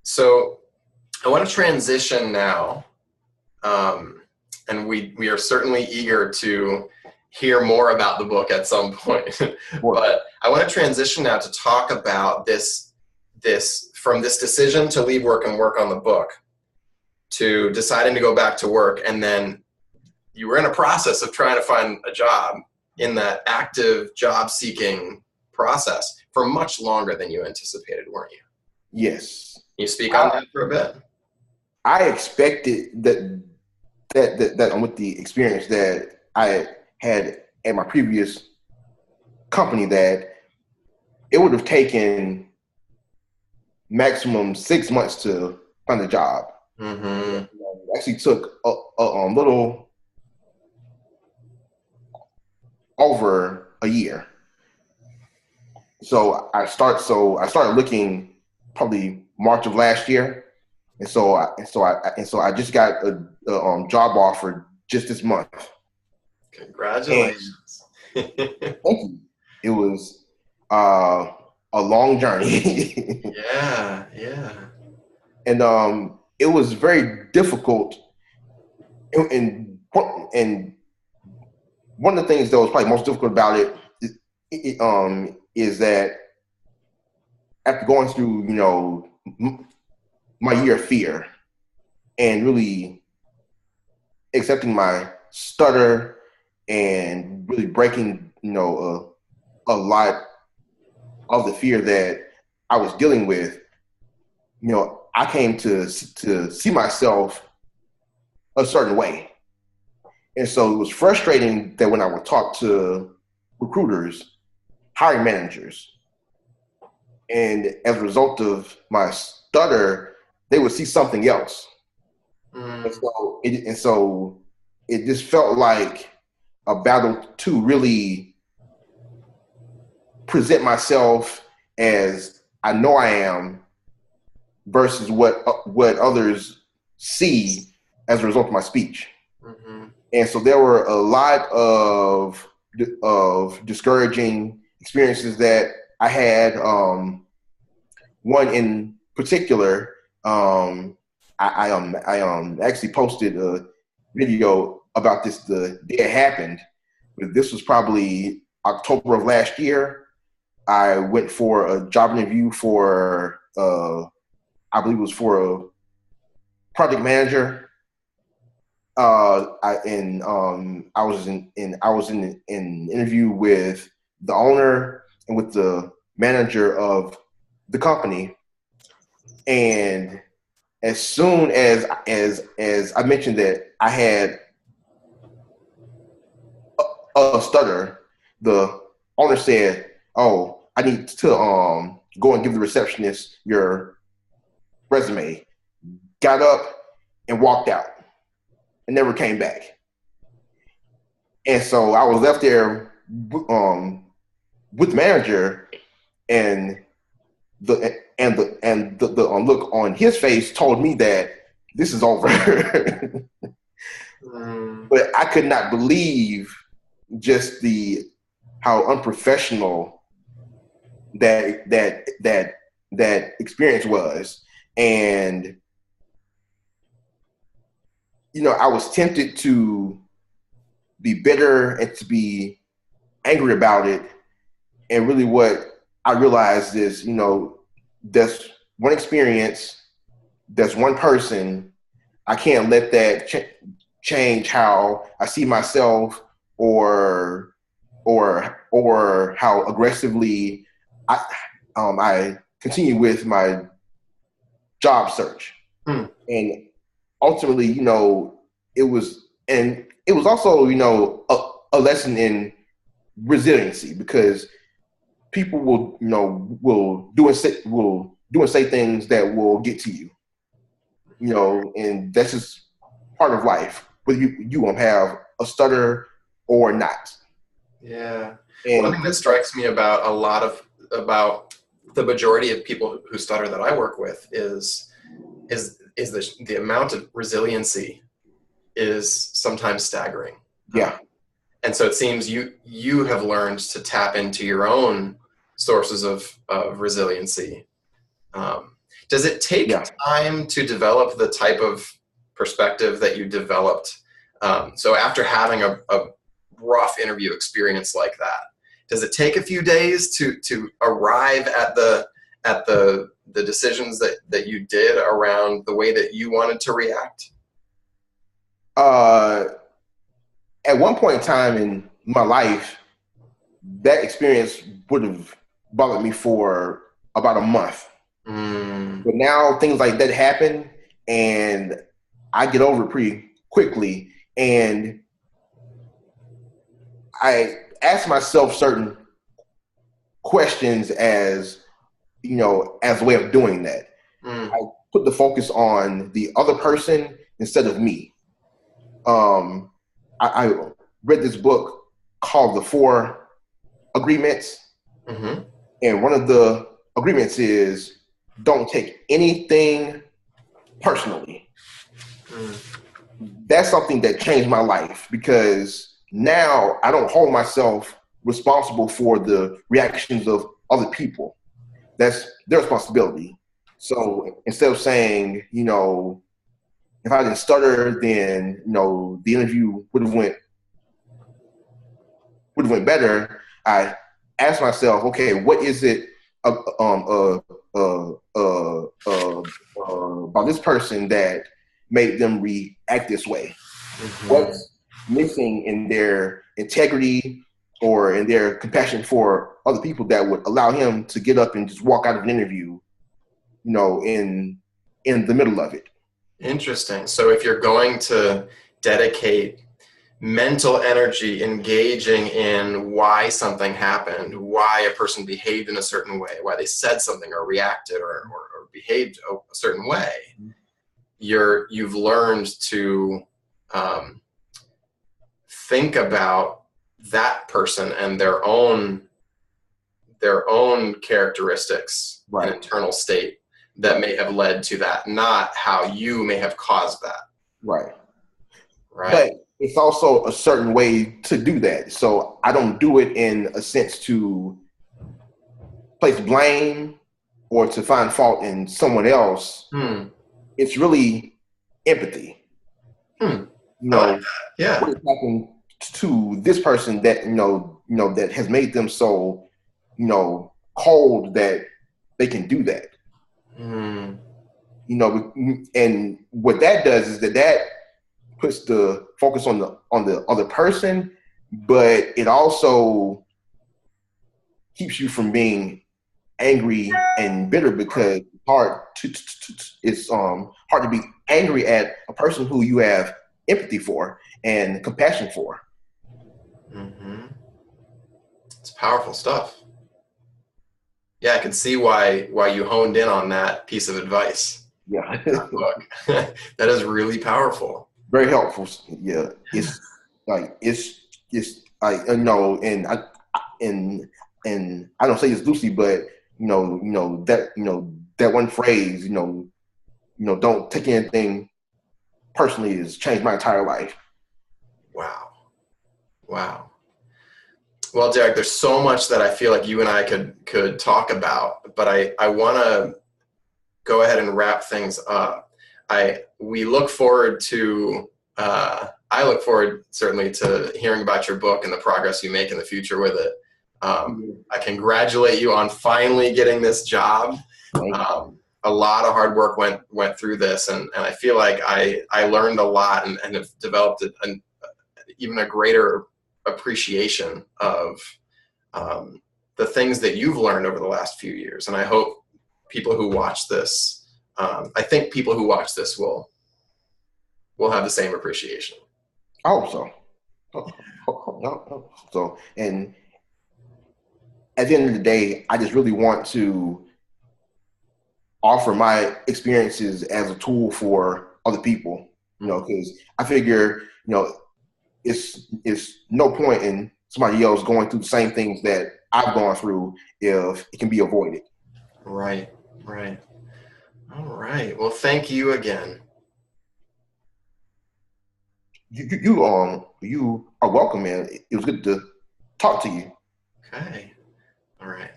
So I want to transition now, and we are certainly eager to hear more about the book at some point. But I want to transition now to talk about this from this decision to leave work and work on the book to deciding to go back to work, and then you were in a process of trying to find a job in that active job seeking process for much longer than you anticipated, weren't you? Yes. Can you speak on that for a bit? I expected that with the experience that I had at my previous company, that it would have taken maximum 6 months to find a job. Mm-hmm. It actually took a little over a year. So I started looking probably March of last year, and so I just got a job offer just this month. Congratulations! Thank you. It was a long journey. Yeah. And it was very difficult. And one of the things that was probably most difficult about it is that after going through, my year of fear and really accepting my stutter and really breaking, a lot of the fear that I was dealing with, I came to see myself a certain way. And so it was frustrating that when I would talk to recruiters, hiring managers, and as a result of my stutter, they would see something else. And so it just felt like a battle to really present myself as I know I am versus what others see as a result of my speech. Mm-hmm. And so there were a lot of discouraging experiences that I had. One in particular, I actually posted a video about this the day it happened. But this was probably October of last year. I went for a job interview for I believe it was for a project manager. I was in an interview with the owner and with the manager of the company, and as soon as I mentioned that I had a stutter, the owner said, "Oh, I need to go and give the receptionist your resume." Got up and walked out and never came back. And so I was left there with the manager, and the look on his face told me that this is over. But I could not believe just how unprofessional that experience was. And I was tempted to be bitter and to be angry about it. And really what I realized is, that's one experience, that's one person. I can't let that change how I see myself or how aggressively I continue with my job search. And ultimately, it was also, a lesson in resiliency, because people will do and say things that will get to you, and that's just part of life, whether you won't have a stutter or not. Yeah. And one thing that strikes me about about the majority of people who stutter that I work with is the amount of resiliency is sometimes staggering. Yeah. And so it seems you have learned to tap into your own sources of resiliency. Does it take time to develop the type of perspective that you developed? So after having a rough interview experience like that, does it take a few days to arrive at the decisions that you did around the way that you wanted to react? At one point in time in my life, that experience would have bothered me for about a month. But now things like that happen, and I get over it pretty quickly. And I ask myself certain questions as, as a way of doing that. I put the focus on the other person instead of me. I read this book called The Four Agreements. Mm-hmm. And one of the agreements is don't take anything personally. That's something that changed my life, because now I don't hold myself responsible for the reactions of other people. That's their responsibility. So instead of saying, if I didn't stutter, then, the interview would have went better. I asked myself, okay, what is it about this person that made them react this way? Mm-hmm. What's missing in their integrity or in their compassion for other people that would allow him to get up and just walk out of an interview, in the middle of it? Interesting. So if you're going to dedicate mental energy engaging in why something happened, why a person behaved in a certain way, why they said something or reacted or behaved a certain way, you've learned to think about that person and their own characteristics and internal state that may have led to that, not how you may have caused that. Right. But it's also a certain way to do that. So I don't do it in a sense to place blame or to find fault in someone else. It's really empathy. I like that. Yeah. What happened to this person that, that has made them so, cold that they can do that. And what that does is that puts the focus on the other person, but it also keeps you from being angry and bitter, because it's hard to be angry at a person who you have empathy for and compassion for. It's powerful stuff. Yeah, I can see why you honed in on that piece of advice. Yeah. That book. That is really powerful. Very helpful. Yeah. It's like and I don't say this loosely, but that one phrase, don't take anything personally, has changed my entire life. Wow. Well, Derek, there's so much that I feel like you and I could talk about, but I want to go ahead and wrap things up. I look forward certainly to hearing about your book and the progress you make in the future with it. I congratulate you on finally getting this job. A lot of hard work went through this, and I feel like I learned a lot and have developed even a greater appreciation of the things that you've learned over the last few years. And I hope people who watch this, I think people who watch this will have the same appreciation. I hope so. So, and at the end of the day, I just really want to offer my experiences as a tool for other people, because I figure, it's no point in somebody else going through the same things that I've gone through if it can be avoided. Right. All right. Well, thank you again. You are welcome, man. It was good to talk to you. Okay. All right.